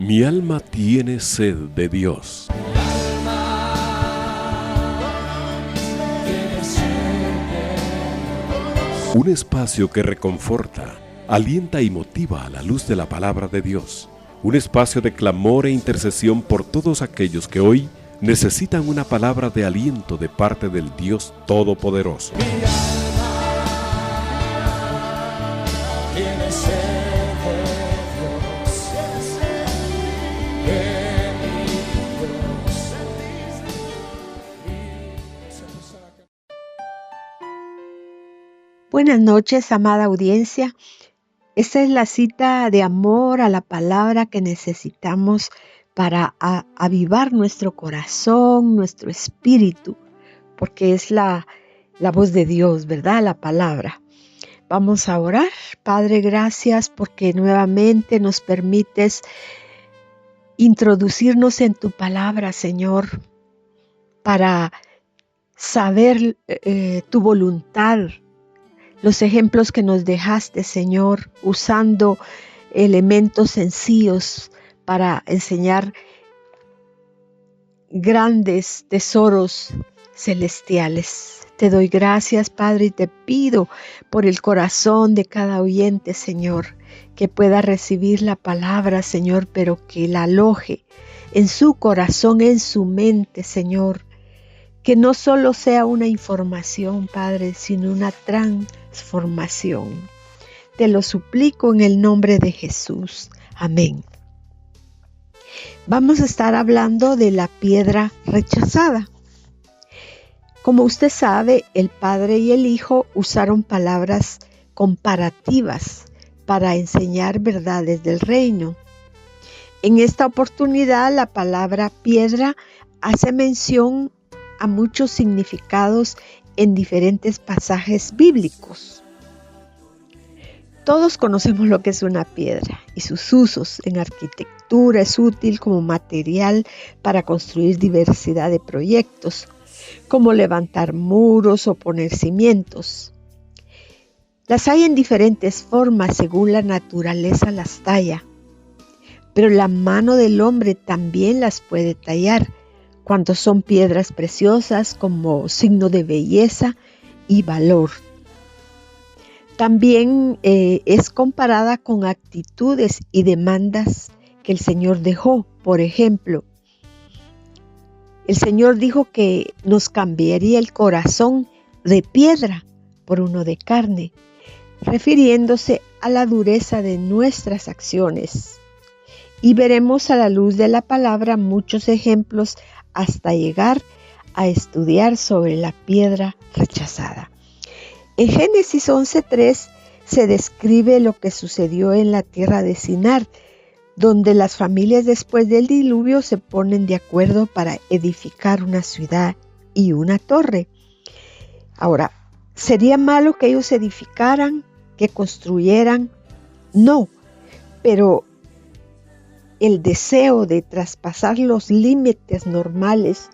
Mi alma tiene sed de Dios. Un espacio que reconforta, alienta y motiva a la luz de la palabra de Dios. Un espacio de clamor e intercesión por todos aquellos que hoy necesitan una palabra de aliento de parte del Dios Todopoderoso. Buenas noches, amada audiencia. Esta es la cita de amor a la palabra que necesitamos para avivar nuestro corazón, nuestro espíritu, porque es la voz de Dios, ¿verdad? La palabra. Vamos a orar. Padre, gracias porque nuevamente nos permites introducirnos en tu palabra, Señor, para saber tu voluntad. Los ejemplos que nos dejaste, Señor, usando elementos sencillos para enseñar grandes tesoros celestiales. Te doy gracias, Padre, y te pido por el corazón de cada oyente, Señor, que pueda recibir la palabra, Señor, pero que la aloje en su corazón, en su mente, Señor. Que no solo sea una información, Padre, sino una transformación. Te lo suplico en el nombre de Jesús. Amén. Vamos a estar hablando de la piedra rechazada. Como usted sabe, el Padre y el Hijo usaron palabras comparativas para enseñar verdades del reino. En esta oportunidad, la palabra piedra hace mención a muchos significados en diferentes pasajes bíblicos. Todos conocemos lo que es una piedra y sus usos en arquitectura. Es útil como material para construir diversidad de proyectos, como levantar muros o poner cimientos. Las hay en diferentes formas según la naturaleza las talla, pero la mano del hombre también las puede tallar cuando son piedras preciosas como signo de belleza y valor. También es comparada con actitudes y demandas que el Señor dejó. Por ejemplo, el Señor dijo que nos cambiaría el corazón de piedra por uno de carne, refiriéndose a la dureza de nuestras acciones. Y veremos a la luz de la palabra muchos ejemplos hasta llegar a estudiar sobre la piedra rechazada. En Génesis 11:3 se describe lo que sucedió en la tierra de Sinar, donde las familias después del diluvio se ponen de acuerdo para edificar una ciudad y una torre. Ahora, ¿sería malo que ellos edificaran, que construyeran? No, pero el deseo de traspasar los límites normales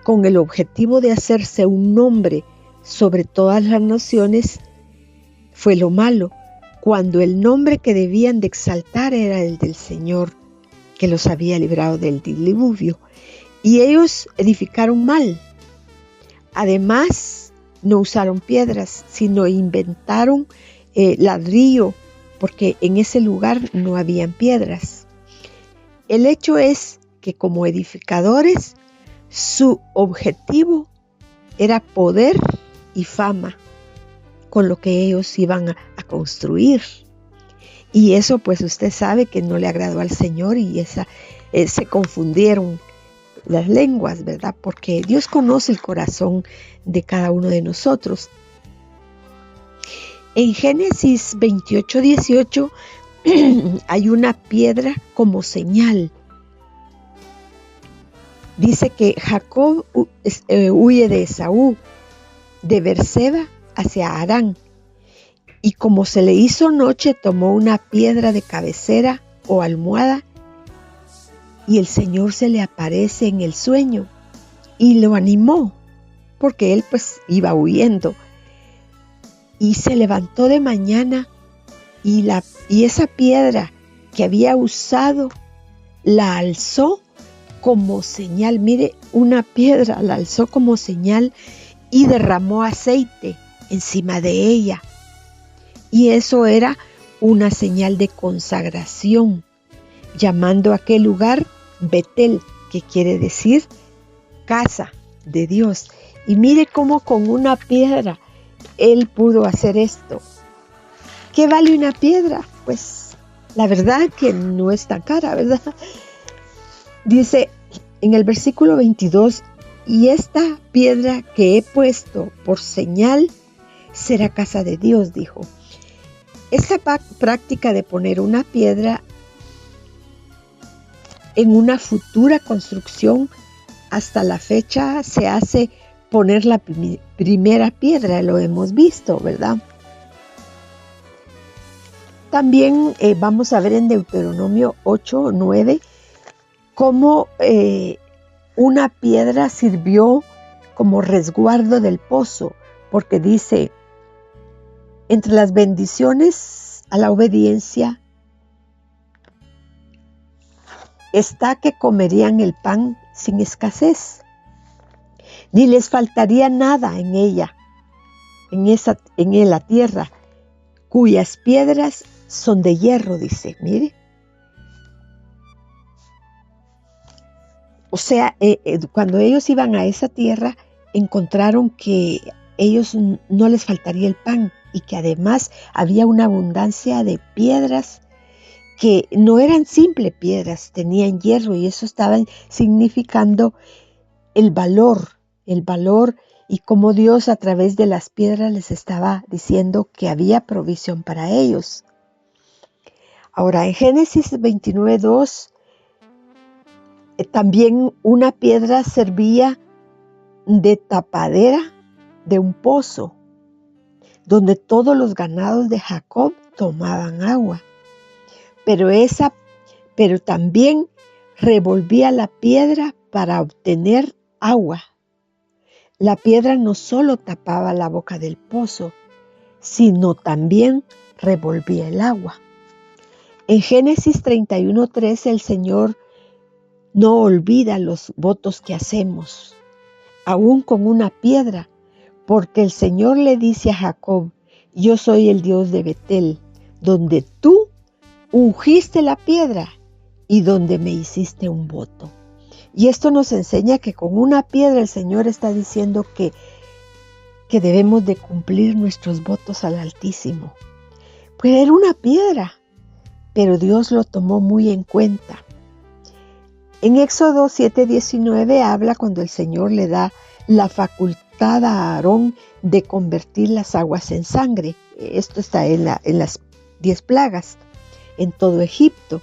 con el objetivo de hacerse un nombre sobre todas las naciones fue lo malo, cuando el nombre que debían de exaltar era el del Señor, que los había librado del diluvio. Y ellos edificaron mal. Además, no usaron piedras, sino inventaron ladrillo, porque en ese lugar no habían piedras. El hecho es que como edificadores, su objetivo era poder y fama con lo que ellos iban a construir. Y eso pues usted sabe que no le agradó al Señor y se confundieron las lenguas, ¿verdad? Porque Dios conoce el corazón de cada uno de nosotros. En Génesis 28:18 hay una piedra como señal. Dice que Jacob huye de Esaú, de Berseba hacia Harán, y como se le hizo noche, tomó una piedra de cabecera o almohada, y el Señor se le aparece en el sueño y lo animó, porque él pues iba huyendo. Y se levantó de mañana y esa piedra que había usado la alzó como señal. Mire, una piedra la alzó como señal y derramó aceite encima de ella. Y eso era una señal de consagración, llamando a aquel lugar Betel, que quiere decir casa de Dios. Y mire cómo con una piedra él pudo hacer esto. ¿Qué vale una piedra? Pues la verdad que no es tan cara, ¿verdad? Dice en el versículo 22, y esta piedra que he puesto por señal será casa de Dios, dijo. Esta práctica de poner una piedra en una futura construcción, hasta la fecha se hace poner la primera piedra, lo hemos visto, ¿verdad? También vamos a ver en Deuteronomio 8:9 cómo una piedra sirvió como resguardo del pozo, porque dice, entre las bendiciones a la obediencia está que comerían el pan sin escasez, ni les faltaría nada en ella, en la tierra, cuyas piedras son de hierro, dice, mire. O sea, cuando ellos iban a esa tierra, encontraron que ellos no les faltaría el pan y que además había una abundancia de piedras que no eran simples piedras, tenían hierro, y eso estaba significando el valor y cómo Dios a través de las piedras les estaba diciendo que había provisión para ellos. Ahora, en Génesis 29:2, también una piedra servía de tapadera de un pozo, donde todos los ganados de Jacob tomaban agua. Pero también revolvía la piedra para obtener agua. La piedra no solo tapaba la boca del pozo, sino también revolvía el agua. En Génesis 31:3 el Señor no olvida los votos que hacemos, aún con una piedra, porque el Señor le dice a Jacob, yo soy el Dios de Betel, donde tú ungiste la piedra y donde me hiciste un voto. Y esto nos enseña que con una piedra el Señor está diciendo que debemos de cumplir nuestros votos al Altísimo. Pues era una piedra, pero Dios lo tomó muy en cuenta. En Éxodo 7:19 habla cuando el Señor le da la facultad a Aarón de convertir las aguas en sangre. Esto está en las 10 plagas, en todo Egipto.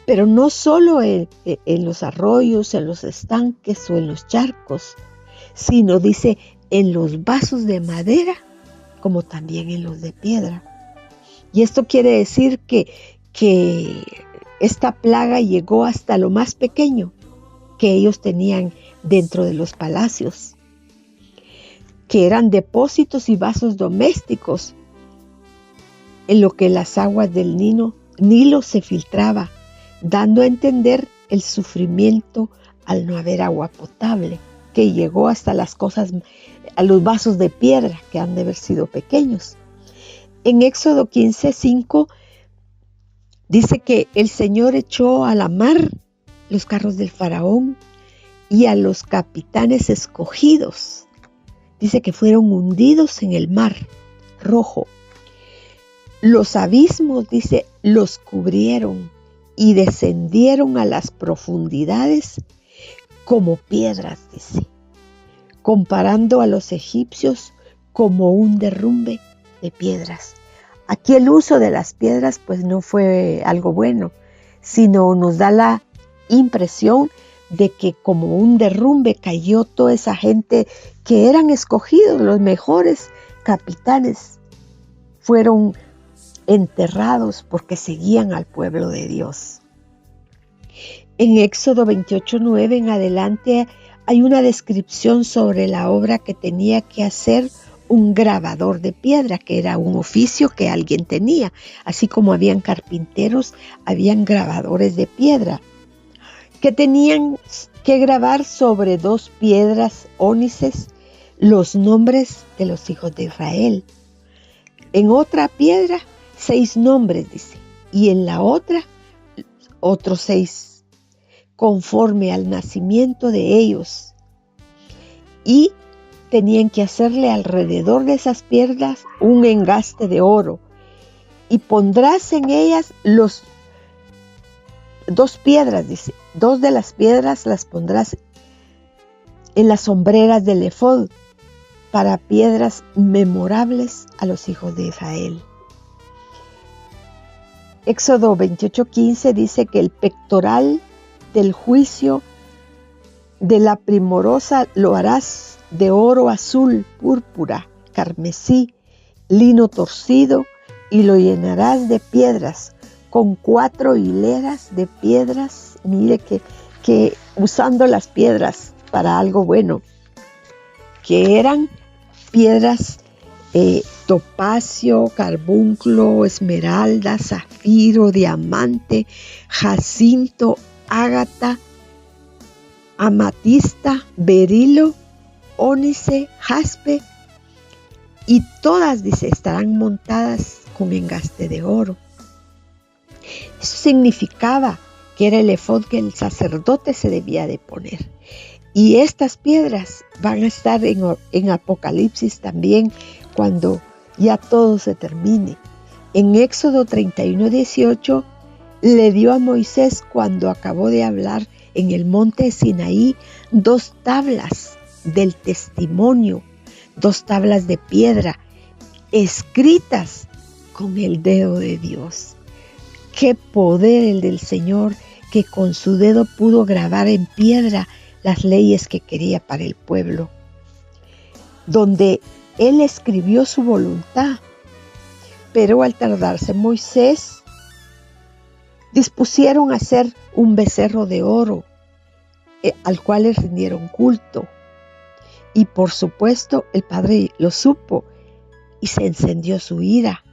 Pero no solo en los arroyos, en los estanques o en los charcos, sino dice en los vasos de madera, como también en los de piedra. Y esto quiere decir que esta plaga llegó hasta lo más pequeño que ellos tenían dentro de los palacios, que eran depósitos y vasos domésticos, en lo que las aguas del Nilo se filtraba, dando a entender el sufrimiento al no haber agua potable, que llegó hasta a los vasos de piedra, que han de haber sido pequeños. En Éxodo 15:5 dice que el Señor echó a la mar los carros del faraón y a los capitanes escogidos. Dice que fueron hundidos en el mar Rojo. Los abismos, dice, los cubrieron y descendieron a las profundidades como piedras, dice, comparando a los egipcios como un derrumbe de piedras. Aquí el uso de las piedras pues no fue algo bueno, sino nos da la impresión de que como un derrumbe cayó toda esa gente que eran escogidos, los mejores capitanes, fueron enterrados porque seguían al pueblo de Dios. En Éxodo 28:9 en adelante hay una descripción sobre la obra que tenía que hacer un grabador de piedra, que era un oficio que alguien tenía. Así como habían carpinteros, habían grabadores de piedra. que tenían que grabar sobre 2 piedras ónices los nombres de los hijos de Israel. En otra piedra 6 nombres, dice, y en la otra otros 6, conforme al nacimiento de ellos. Y tenían que hacerle alrededor de esas piedras un engaste de oro, y pondrás en ellas los 2 piedras, dice, 2 de las piedras las pondrás en las sombreras del efod para piedras memorables a los hijos de Israel. Éxodo 28:15 dice que el pectoral del juicio de la primorosa lo harás de oro azul, púrpura, carmesí, lino torcido, y lo llenarás de piedras, con 4 hileras de piedras. Mire que usando las piedras para algo bueno, que eran piedras topacio, carbunclo, esmeralda, zafiro, diamante, jacinto, ágata, amatista, berilo, ónice, jaspe, y todas, dice, estarán montadas con engaste de oro. Eso significaba que era el efod que el sacerdote se debía de poner. Y estas piedras van a estar en Apocalipsis también, cuando ya todo se termine. En Éxodo 31:18 le dio a Moisés, cuando acabó de hablar en el monte Sinaí, 2 tablas del testimonio, 2 tablas de piedra escritas con el dedo de Dios. Qué poder el del Señor, que con su dedo pudo grabar en piedra las leyes que quería para el pueblo, donde Él escribió su voluntad. Pero al tardarse Moisés, dispusieron hacer un becerro de oro, al cual les rindieron culto. Y por supuesto el Padre lo supo, y se encendió su ira.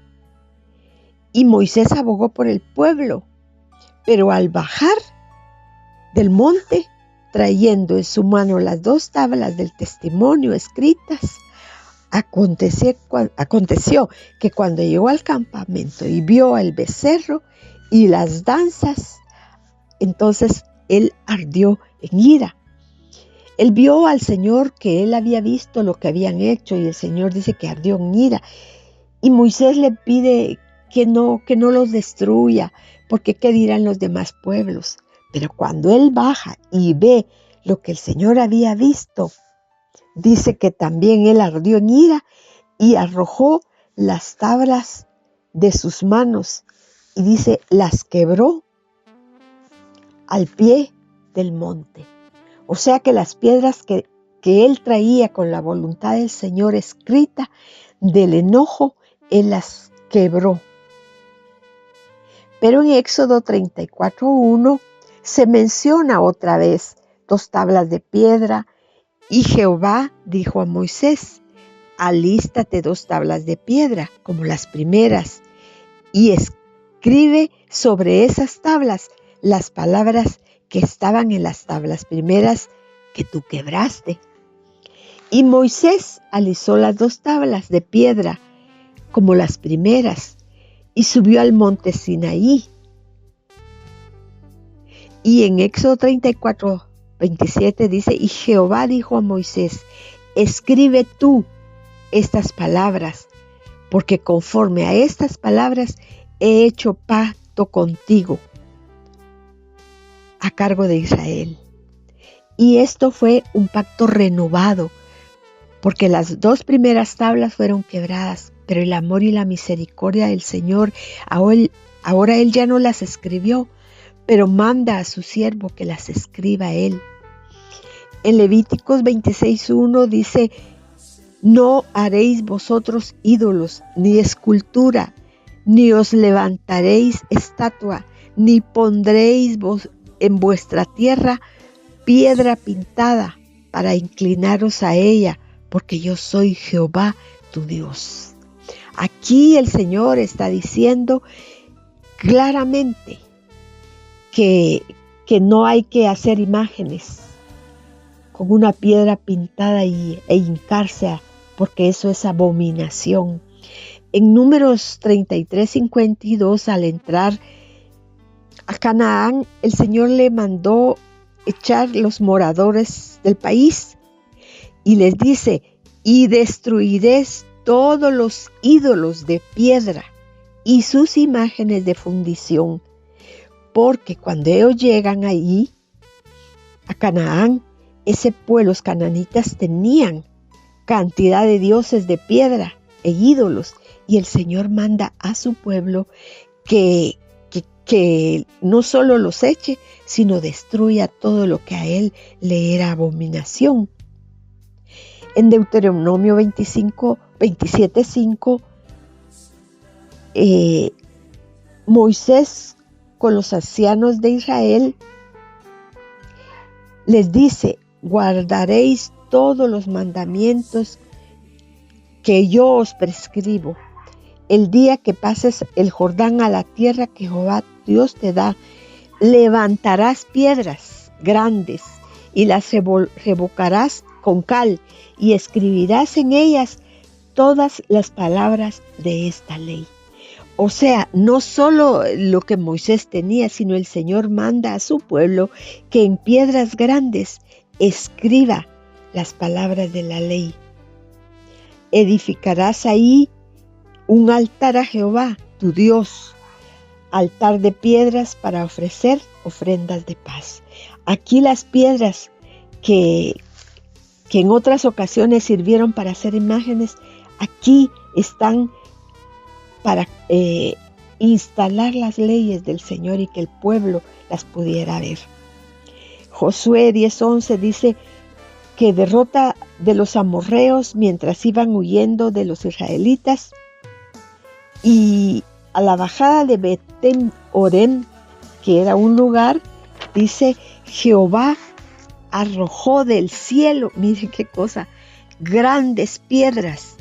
Y Moisés abogó por el pueblo, pero al bajar del monte, trayendo en su mano las 2 tablas del testimonio escritas, aconteció que cuando llegó al campamento y vio al becerro y las danzas, entonces él ardió en ira. Él vio al Señor, que él había visto lo que habían hecho, y el Señor dice que ardió en ira. Y Moisés le pide que no los destruya, porque qué dirán los demás pueblos. Pero cuando él baja y ve lo que el Señor había visto, dice que también él ardió en ira y arrojó las tablas de sus manos, y dice, las quebró al pie del monte. O sea que las piedras que él traía con la voluntad del Señor escrita, del enojo, él las quebró. Pero en Éxodo 34:1 se menciona otra vez 2 tablas de piedra, y Jehová dijo a Moisés, alístate 2 tablas de piedra como las primeras, y escribe sobre esas tablas las palabras que estaban en las tablas primeras que tú quebraste. Y Moisés alisó las 2 tablas de piedra como las primeras, y subió al monte Sinaí. Y en Éxodo 34:27 dice, y Jehová dijo a Moisés, escribe tú estas palabras, porque conforme a estas palabras he hecho pacto contigo a cargo de Israel. Y esto fue un pacto renovado, porque las 2 primeras tablas fueron quebradas, pero el amor y la misericordia del Señor, ahora Él ya no las escribió, pero manda a su siervo que las escriba Él. En Levíticos 26:1 dice, no haréis vosotros ídolos, ni escultura, ni os levantaréis estatua, ni pondréis en vuestra tierra piedra pintada para inclinaros a ella, porque yo soy Jehová tu Dios. Aquí el Señor está diciendo claramente que que no hay que hacer imágenes con una piedra pintada e hincarse, porque eso es abominación. En Números 33:52, al entrar a Canaán, el Señor le mandó echar los moradores del país y les dice: y destruiréis todos los ídolos de piedra y sus imágenes de fundición, porque cuando ellos llegan allí a Canaán, ese pueblo, los cananitas, tenían cantidad de dioses de piedra e ídolos, y el Señor manda a su pueblo que no solo los eche, sino destruya todo lo que a él le era abominación. En Deuteronomio 27:5, Moisés con los ancianos de Israel les dice: guardaréis todos los mandamientos que yo os prescribo. El día que pases el Jordán a la tierra que Jehová Dios te da, levantarás piedras grandes y las revocarás con cal y escribirás en ellas todas las palabras de esta ley. O sea, no solo lo que Moisés tenía, sino el Señor manda a su pueblo que en piedras grandes escriba las palabras de la ley. Edificarás ahí un altar a Jehová, tu Dios, altar de piedras para ofrecer ofrendas de paz. Aquí las piedras que en otras ocasiones sirvieron para hacer imágenes, aquí están para instalar las leyes del Señor y que el pueblo las pudiera ver. Josué 10:11 dice que derrota de los amorreos mientras iban huyendo de los israelitas, y a la bajada de Bet-Orem, que era un lugar, dice: Jehová arrojó del cielo, miren qué cosa, grandes piedras,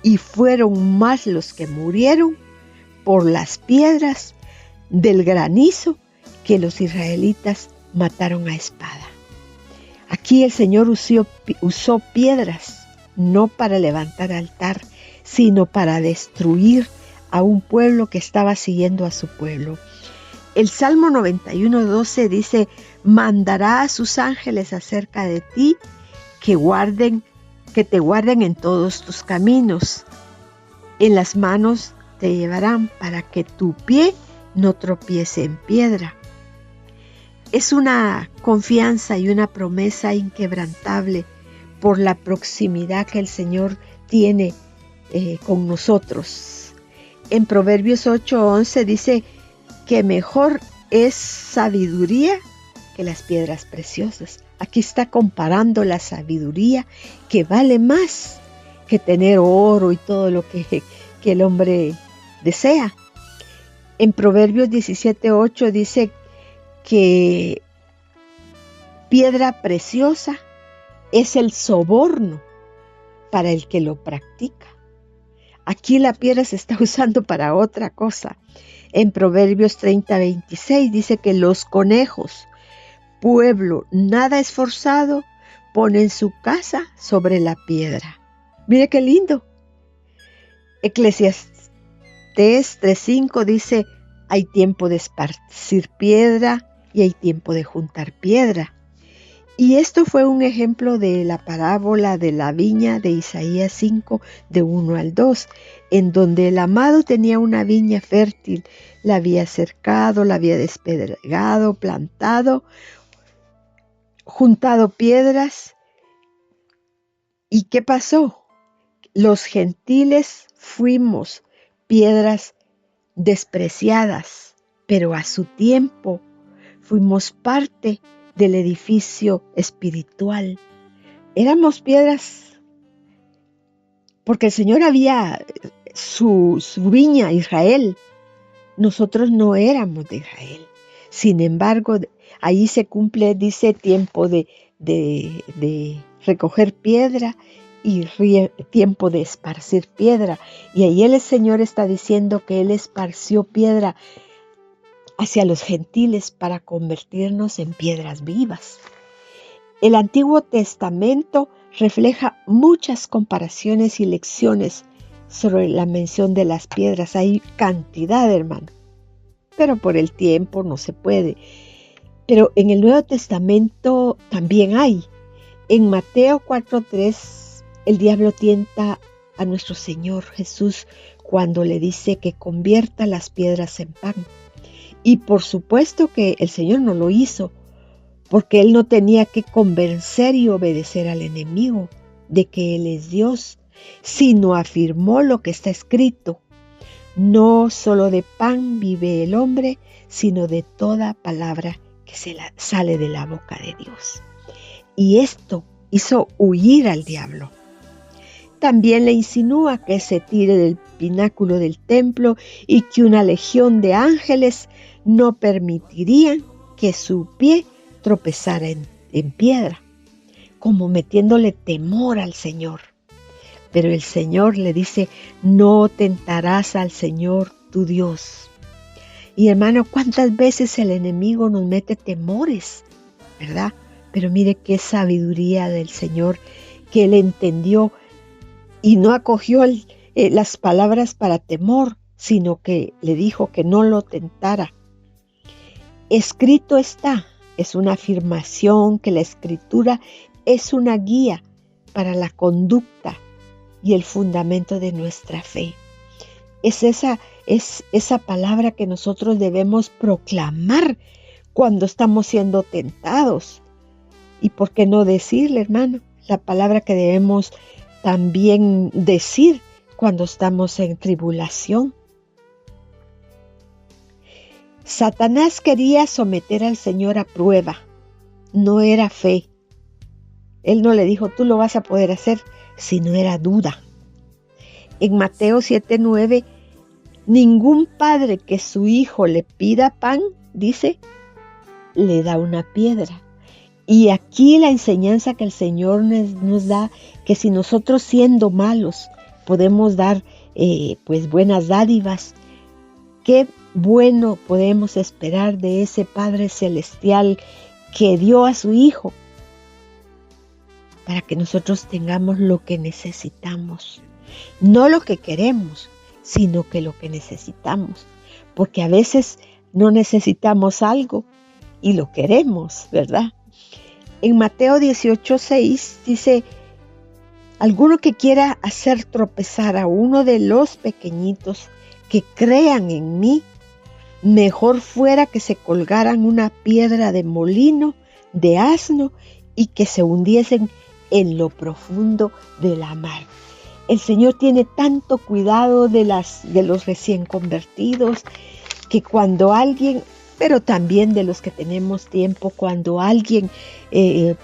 y fueron más los que murieron por las piedras del granizo que los israelitas mataron a espada. Aquí el Señor usó piedras no para levantar altar, sino para destruir a un pueblo que estaba siguiendo a su pueblo. El Salmo 91:12 dice: mandará a sus ángeles acerca de ti, que te guarden en todos tus caminos. En las manos te llevarán para que tu pie no tropiece en piedra. Es una confianza y una promesa inquebrantable por la proximidad que el Señor tiene con nosotros. En Proverbios 8:11 dice que mejor es sabiduría que las piedras preciosas. Aquí está comparando la sabiduría, que vale más que tener oro y todo lo que el hombre desea. En Proverbios 17:8 dice que piedra preciosa es el soborno para el que lo practica. Aquí la piedra se está usando para otra cosa. En Proverbios 30:26 dice que los conejos, pueblo nada esforzado, ponen su casa sobre la piedra. Mire qué lindo. Eclesiastés 3:5 dice: hay tiempo de esparcir piedra y hay tiempo de juntar piedra. Y esto fue un ejemplo de la parábola de la viña de Isaías 5, de 1 al 2, en donde el amado tenía una viña fértil, la había cercado, la había despedregado, plantado, juntado piedras. ¿Y qué pasó? Los gentiles fuimos piedras despreciadas, pero a su tiempo fuimos parte del edificio espiritual. Éramos piedras porque el Señor había su viña, Israel. Nosotros no éramos de Israel. Sin embargo, ahí se cumple, dice, tiempo de recoger piedra y tiempo de esparcir piedra. Y ahí el Señor está diciendo que Él esparció piedra hacia los gentiles para convertirnos en piedras vivas. El Antiguo Testamento refleja muchas comparaciones y lecciones sobre la mención de las piedras. Hay cantidad, hermano, pero por el tiempo no se puede. Pero en el Nuevo Testamento también hay. En Mateo 4:3, el diablo tienta a nuestro Señor Jesús cuando le dice que convierta las piedras en pan. Y por supuesto que el Señor no lo hizo, porque Él no tenía que convencer y obedecer al enemigo de que Él es Dios, sino afirmó lo que está escrito: no solo de pan vive el hombre, sino de toda palabra que sale de la boca de Dios. Y esto hizo huir al diablo. También le insinúa que se tire del pináculo del templo y que una legión de ángeles no permitirían que su pie tropezara en piedra, como metiéndole temor al Señor. Pero el Señor le dice: no tentarás al Señor tu Dios. Y hermano, ¿cuántas veces el enemigo nos mete temores, verdad? Pero mire qué sabiduría del Señor, que Él entendió y no acogió las palabras para temor, sino que le dijo que no lo tentara. Escrito está, es una afirmación que la Escritura es una guía para la conducta y el fundamento de nuestra fe. Es esa palabra que nosotros debemos proclamar cuando estamos siendo tentados. Y por qué no decirle, hermano, la palabra que debemos también decir cuando estamos en tribulación. Satanás quería someter al Señor a prueba. No era fe. Él no le dijo: tú lo vas a poder hacer, sino era duda. En Mateo 7:9, ningún padre que su hijo le pida pan, dice, le da una piedra. Y aquí la enseñanza que el Señor nos da, que si nosotros siendo malos podemos dar pues buenas dádivas, qué bueno podemos esperar de ese Padre Celestial que dio a su Hijo para que nosotros tengamos lo que necesitamos. No lo que queremos, sino que lo que necesitamos. Porque a veces no necesitamos algo y lo queremos, ¿verdad? En Mateo 18:6 dice: alguno que quiera hacer tropezar a uno de los pequeñitos que crean en mí, mejor fuera que se colgaran una piedra de molino de asno y que se hundiesen en lo profundo de la mar. El Señor tiene tanto cuidado de los recién convertidos, que cuando alguien, pero también de los que tenemos tiempo, cuando alguien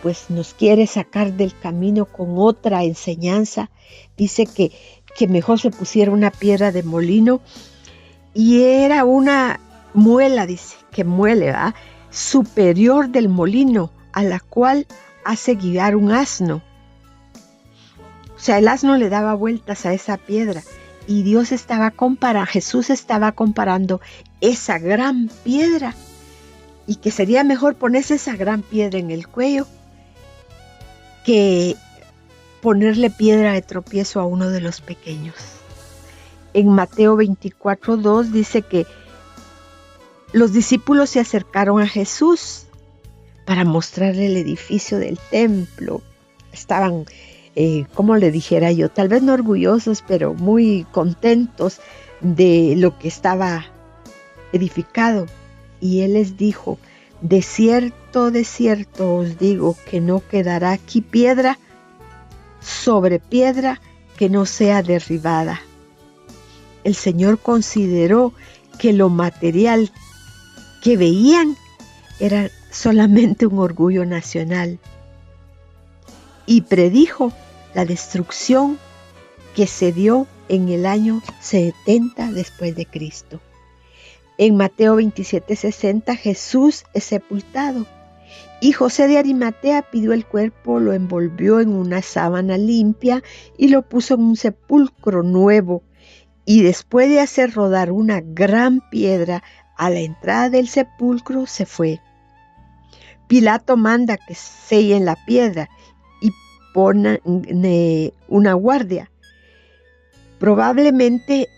pues nos quiere sacar del camino con otra enseñanza, dice que mejor se pusiera una piedra de molino, y era una muela, dice, que muele, ¿verdad?, superior del molino, a la cual hace guiar un asno. O sea, el asno le daba vueltas a esa piedra, y Jesús estaba comparando esa gran piedra, y que sería mejor ponerse esa gran piedra en el cuello que ponerle piedra de tropiezo a uno de los pequeños. En Mateo 24:2 dice que los discípulos se acercaron a Jesús para mostrarle el edificio del templo. Estaban, como le dijera yo, tal vez no orgullosos, pero muy contentos de lo que estaba edificado. Y Él les dijo: de cierto os digo que no quedará aquí piedra sobre piedra que no sea derribada. El Señor consideró que lo material que veían era solamente un orgullo nacional, y predijo la destrucción que se dio en el año 70 después de Cristo. En Mateo 27:60 Jesús es sepultado, y José de Arimatea pidió el cuerpo, lo envolvió en una sábana limpia y lo puso en un sepulcro nuevo, y después de hacer rodar una gran piedra a la entrada del sepulcro se fue. Pilato manda que sellen la piedra y pone una guardia. Probablemente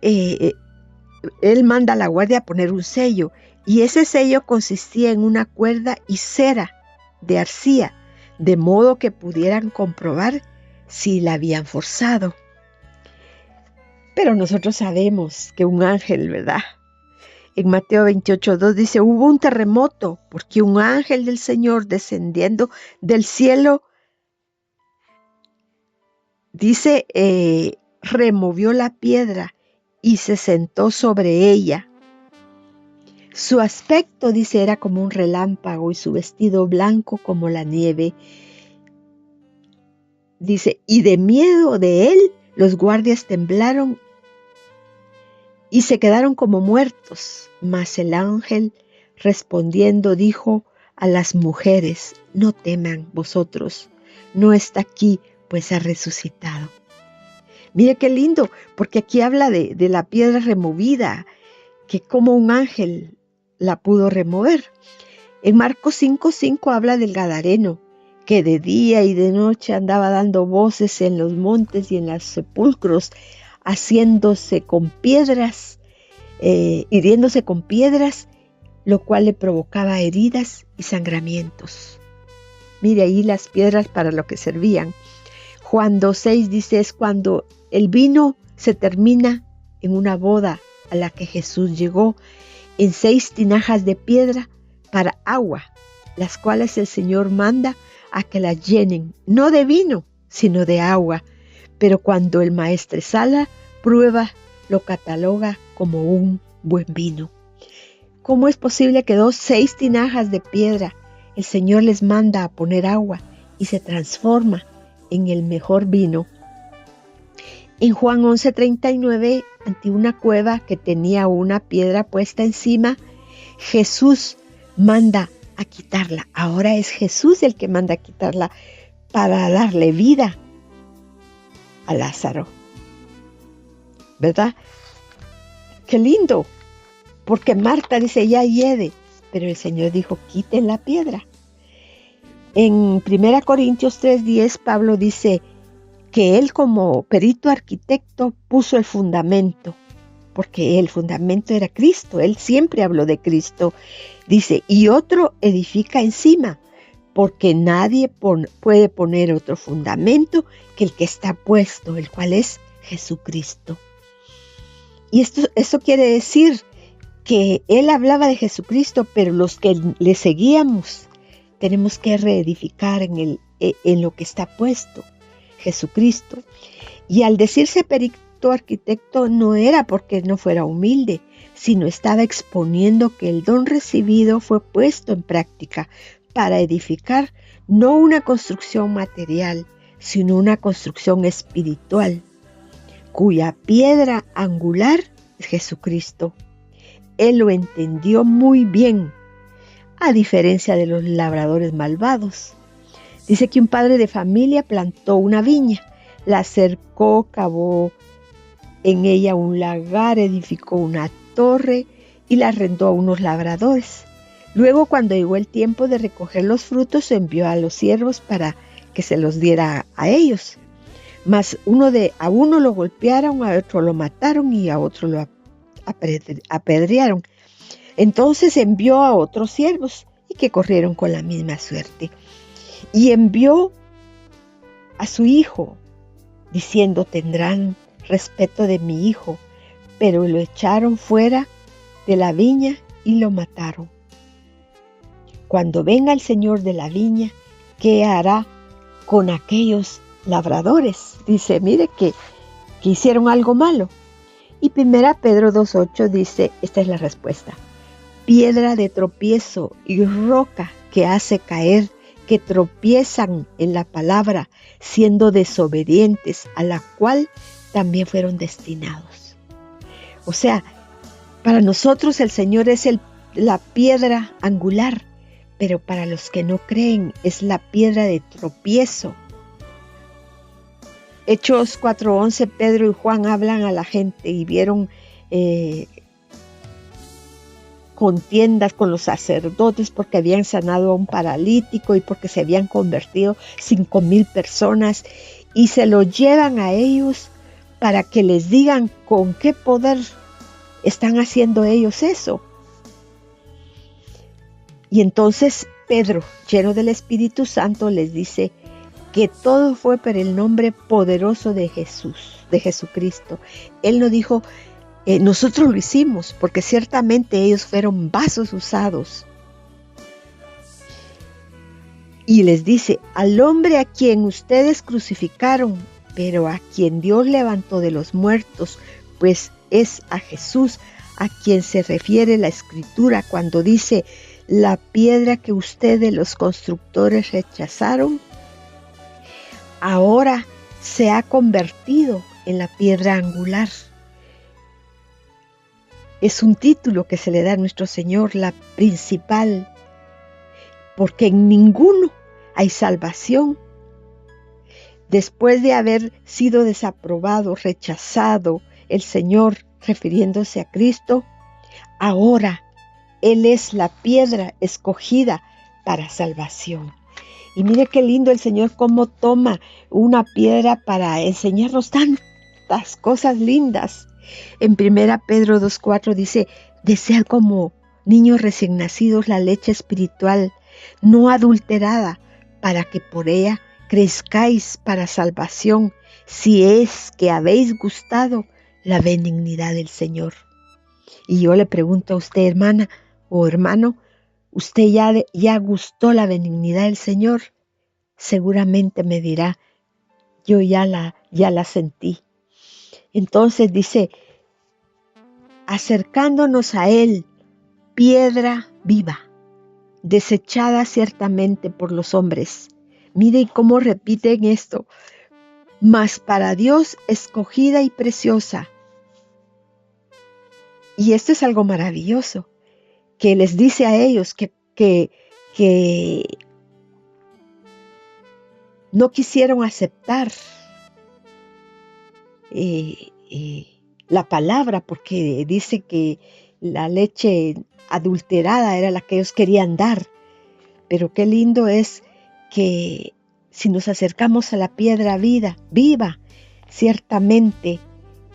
él manda a la guardia a poner un sello, y ese sello consistía en una cuerda y cera de arcilla, de modo que pudieran comprobar si la habían forzado. Pero nosotros sabemos que un ángel, ¿verdad? En Mateo 28:2 dice, hubo un terremoto porque un ángel del Señor descendiendo del cielo, dice, removió la piedra y se sentó sobre ella. Su aspecto, dice, era como un relámpago y su vestido blanco como la nieve. Dice, y de miedo de él, los guardias temblaron y se quedaron como muertos. Mas el ángel respondiendo dijo a las mujeres, no teman vosotros, no está aquí, pues ha resucitado. Mire qué lindo, porque aquí habla de la piedra removida, que como un ángel la pudo remover. En Marcos 5:5 habla del Gadareno, que de día y de noche andaba dando voces en los montes y en los sepulcros, haciéndose con piedras, hiriéndose con piedras, lo cual le provocaba heridas y sangramientos. Mire ahí las piedras para lo que servían. Juan 2:6 dice, es cuando el vino se termina en una boda a la que Jesús llegó, en 6 tinajas de piedra para agua, las cuales el Señor manda a que las llenen, no de vino, sino de agua. Pero cuando el maestresala prueba, lo cataloga como un buen vino. ¿Cómo es posible que 6 tinajas de piedra el Señor les manda a poner agua y se transforma en el mejor vino? En Juan 11:39, ante una cueva que tenía una piedra puesta encima, Jesús manda a quitarla. Ahora es Jesús el que manda a quitarla para darle vida a Lázaro. ¿Verdad? Qué lindo, porque Marta dice, ya hiede, pero el Señor dijo, quiten la piedra. En 1 Corintios 3:10, Pablo dice que él como perito arquitecto puso el fundamento, porque el fundamento era Cristo, él siempre habló de Cristo. Dice, y otro edifica encima, porque nadie puede poner otro fundamento que el que está puesto, el cual es Jesucristo. Y esto quiere decir que él hablaba de Jesucristo, pero los que le seguíamos tenemos que reedificar en lo que está puesto, Jesucristo. Y al decirse perito arquitecto no era porque no fuera humilde, sino estaba exponiendo que el don recibido fue puesto en práctica para edificar no una construcción material, sino una construcción espiritual, cuya piedra angular es Jesucristo. Él lo entendió muy bien, a diferencia de los labradores malvados. Dice que un padre de familia plantó una viña, la cercó, cavó en ella un lagar, edificó una torre y la arrendó a unos labradores. Luego, cuando llegó el tiempo de recoger los frutos, envió a los siervos para que se los diera a ellos. Mas a uno lo golpearon, a otro lo mataron y a otro lo apedrearon. Entonces envió a otros siervos y que corrieron con la misma suerte. Y envió a su hijo, diciendo, tendrán respeto de mi hijo, pero lo echaron fuera de la viña y lo mataron. Cuando venga el Señor de la viña, ¿qué hará con aquellos labradores? Dice, mire que hicieron algo malo. Y 1 Pedro 2:8 dice, esta es la respuesta: piedra de tropiezo y roca que hace caer, que tropiezan en la palabra, siendo desobedientes, a la cual también fueron destinados. O sea, para nosotros el Señor es la piedra angular, pero para los que no creen es la piedra de tropiezo. Hechos 4:11, Pedro y Juan hablan a la gente y vieron contiendas con los sacerdotes porque habían sanado a un paralítico y porque se habían convertido 5,000 personas, y se lo llevan a ellos para que les digan con qué poder están haciendo ellos eso. Y entonces Pedro, lleno del Espíritu Santo, les dice que todo fue por el nombre poderoso de Jesús, de Jesucristo. Él no dijo, nosotros lo hicimos, porque ciertamente ellos fueron vasos usados. Y les dice, al hombre a quien ustedes crucificaron, pero a quien Dios levantó de los muertos, pues es a Jesús a quien se refiere la Escritura cuando dice, la piedra que ustedes los constructores rechazaron, ahora se ha convertido en la piedra angular. Es un título que se le da a nuestro Señor, la principal, porque en ninguno hay salvación. Después de haber sido desaprobado, rechazado, el Señor, refiriéndose a Cristo, ahora Él es la piedra escogida para salvación. Y mire qué lindo el Señor cómo toma una piedra para enseñarnos tantas cosas lindas. En 1 Pedro 2:4 dice, desead como niños recién nacidos la leche espiritual, no adulterada, para que por ella crezcáis para salvación, si es que habéis gustado la benignidad del Señor. Y yo le pregunto a usted, hermana o hermano, ¿usted ya gustó la benignidad del Señor? Seguramente me dirá, yo ya la sentí. Entonces dice, acercándonos a Él, piedra viva, desechada ciertamente por los hombres. Miren cómo repiten esto, mas para Dios escogida y preciosa. Y esto es algo maravilloso, que les dice a ellos que no quisieron aceptar la palabra, porque dice que la leche adulterada era la que ellos querían dar. Pero qué lindo es que si nos acercamos a la piedra viva, ciertamente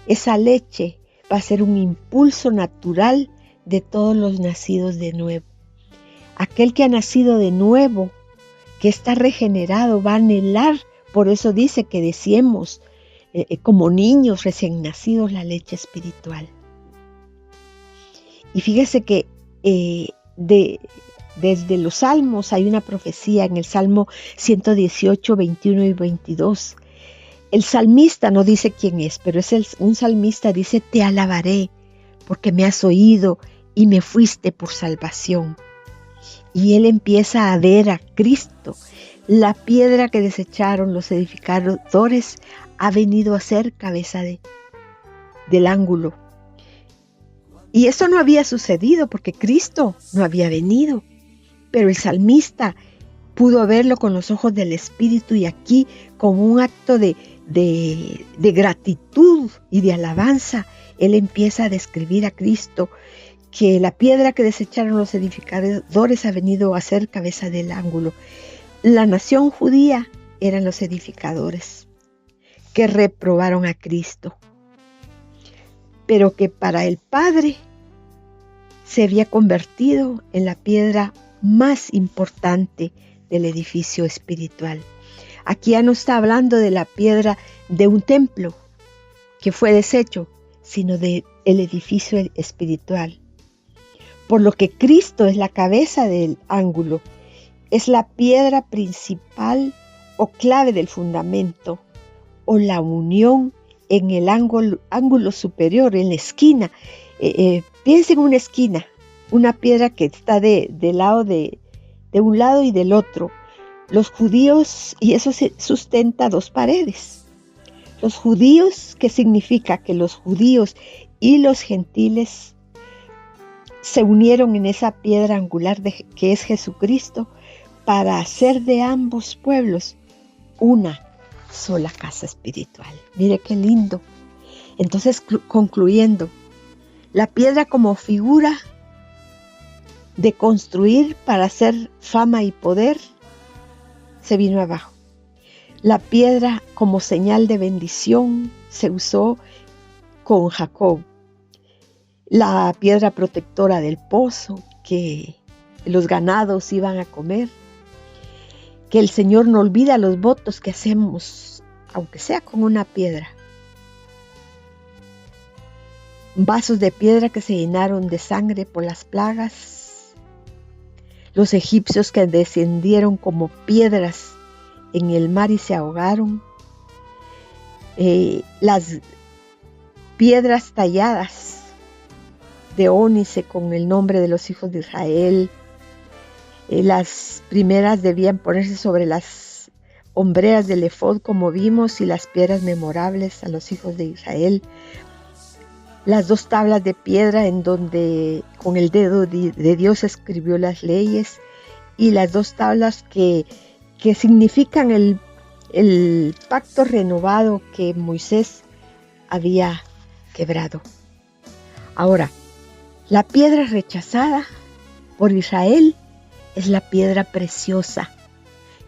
esa leche va a ser un impulso natural de todos los nacidos de nuevo. Aquel que ha nacido de nuevo, que está regenerado, va a anhelar, por eso dice que deseemos como niños recién nacidos la leche espiritual. Y fíjese que desde los Salmos hay una profecía en el Salmo 118, 21 y 22. El salmista no dice quién es, pero un salmista dice, te alabaré porque me has oído y me fuiste por salvación. Y él empieza a ver a Cristo. La piedra que desecharon los edificadores ha venido a ser cabeza del ángulo. Y eso no había sucedido porque Cristo no había venido. Pero el salmista pudo verlo con los ojos del Espíritu y aquí, como un acto de gratitud y de alabanza, él empieza a describir a Cristo, que la piedra que desecharon los edificadores ha venido a ser cabeza del ángulo. La nación judía eran los edificadores que reprobaron a Cristo, pero que para el Padre se había convertido en la piedra más importante del edificio espiritual. Aquí ya no está hablando de la piedra de un templo que fue deshecho, sino del edificio espiritual. Por lo que Cristo es la cabeza del ángulo, es la piedra principal o clave del fundamento, o la unión en el ángulo superior, en la esquina. Piensen en una esquina, una piedra que está del lado de un lado y del otro. Los judíos, y eso se sustenta dos paredes. Los judíos, ¿qué significa? Que los judíos y los gentiles se unieron en esa piedra angular que es Jesucristo para hacer de ambos pueblos una sola casa espiritual. Mire qué lindo. Entonces, concluyendo, la piedra como figura de construir para hacer fama y poder se vino abajo. La piedra como señal de bendición se usó con Jacob. La piedra protectora del pozo que los ganados iban a comer. Que el Señor no olvida los votos que hacemos, aunque sea con una piedra. Vasos de piedra que se llenaron de sangre por las plagas. Los egipcios que descendieron como piedras en el mar y se ahogaron. Las piedras talladas de ónice con el nombre de los hijos de Israel. Las primeras debían ponerse sobre las hombreras del efod, como vimos, y las piedras memorables a los hijos de Israel. Las 2 tablas de piedra en donde con el dedo de Dios escribió las leyes, y las 2 tablas que significan el pacto renovado que Moisés había quebrado. Ahora, la piedra rechazada por Israel es la piedra preciosa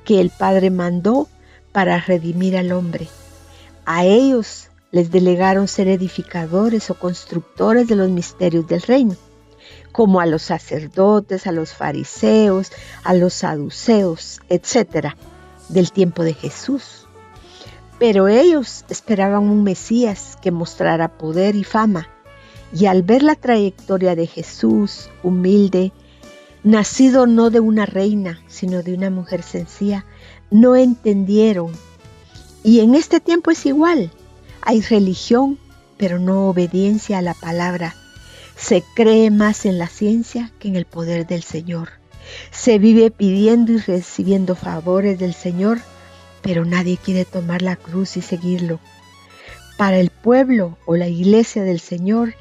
que el Padre mandó para redimir al hombre. A ellos les delegaron ser edificadores o constructores de los misterios del reino, como a los sacerdotes, a los fariseos, a los saduceos, etc., del tiempo de Jesús. Pero ellos esperaban un Mesías que mostrara poder y fama, y al ver la trayectoria de Jesús, humilde, nacido no de una reina, sino de una mujer sencilla, no entendieron. Y en este tiempo es igual. Hay religión, pero no obediencia a la palabra. Se cree más en la ciencia que en el poder del Señor. Se vive pidiendo y recibiendo favores del Señor, pero nadie quiere tomar la cruz y seguirlo. Para el pueblo o la iglesia del Señor,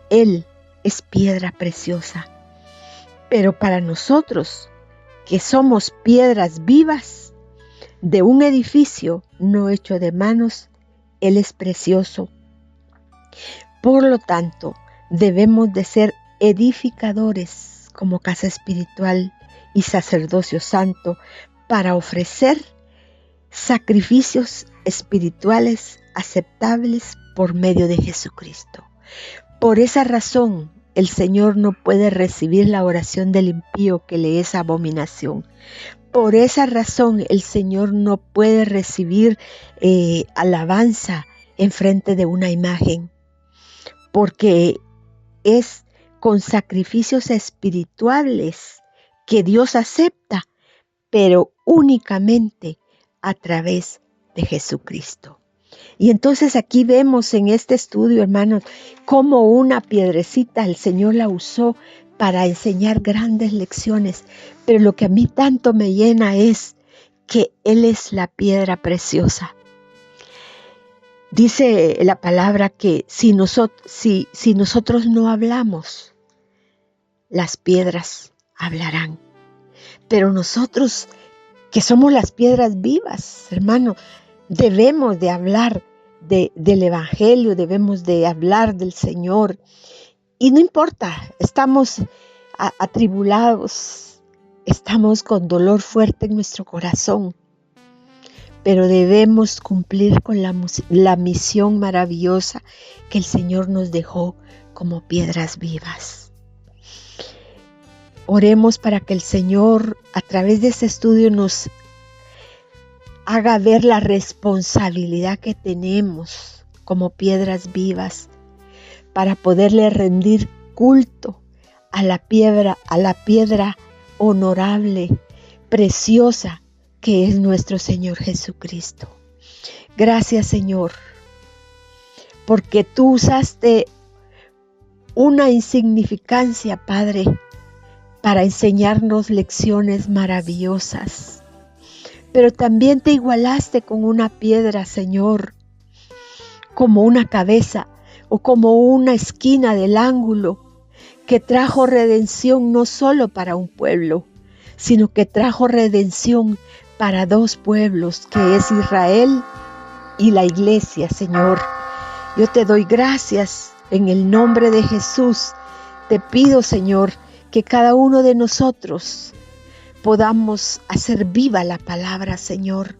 Él es piedra preciosa. Pero para nosotros, que somos piedras vivas de un edificio no hecho de manos, Él es precioso. Por lo tanto, debemos de ser edificadores como casa espiritual y sacerdocio santo para ofrecer sacrificios espirituales aceptables por medio de Jesucristo. Por esa razón, el Señor no puede recibir la oración del impío que le es abominación. Por esa razón el Señor no puede recibir alabanza en frente de una imagen, porque es con sacrificios espirituales que Dios acepta, pero únicamente a través de Jesucristo. Y entonces aquí vemos en este estudio, hermanos, cómo una piedrecita el Señor la usó para enseñar grandes lecciones. Pero lo que a mí tanto me llena es que Él es la piedra preciosa. Dice la palabra que si nosotros no hablamos, las piedras hablarán. Pero nosotros, que somos las piedras vivas, hermano, debemos de hablar del Evangelio, debemos de hablar del Señor. Y no importa, estamos atribulados, estamos con dolor fuerte en nuestro corazón, pero debemos cumplir con la misión maravillosa que el Señor nos dejó como piedras vivas. Oremos para que el Señor, a través de este estudio, nos haga ver la responsabilidad que tenemos como piedras vivas para poderle rendir culto a la piedra honorable, preciosa, que es nuestro Señor Jesucristo. Gracias, Señor, porque tú usaste una insignificancia, Padre, para enseñarnos lecciones maravillosas. Pero también te igualaste con una piedra, Señor, como una cabeza o como una esquina del ángulo, que trajo redención no solo para un pueblo, sino que trajo redención para 2 pueblos, que es Israel y la iglesia, Señor. Yo te doy gracias en el nombre de Jesús. Te pido, Señor, que cada uno de nosotros podamos hacer viva la palabra, Señor,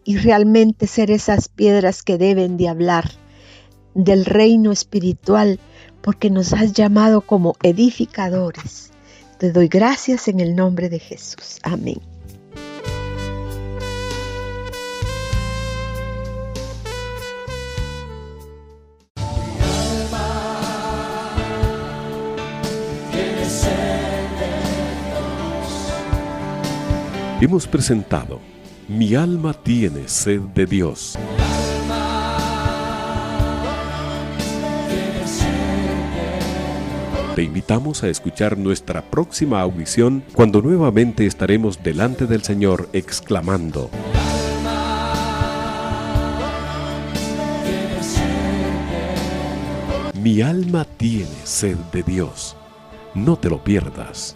y realmente ser esas piedras que deben de hablar del reino espiritual, porque nos has llamado como edificadores. Te doy gracias en el nombre de Jesús. Amén. Hemos presentado Mi alma tiene sed de Dios. Te invitamos a escuchar nuestra próxima audición cuando nuevamente estaremos delante del Señor exclamando: Mi alma tiene sed de Dios. No te lo pierdas.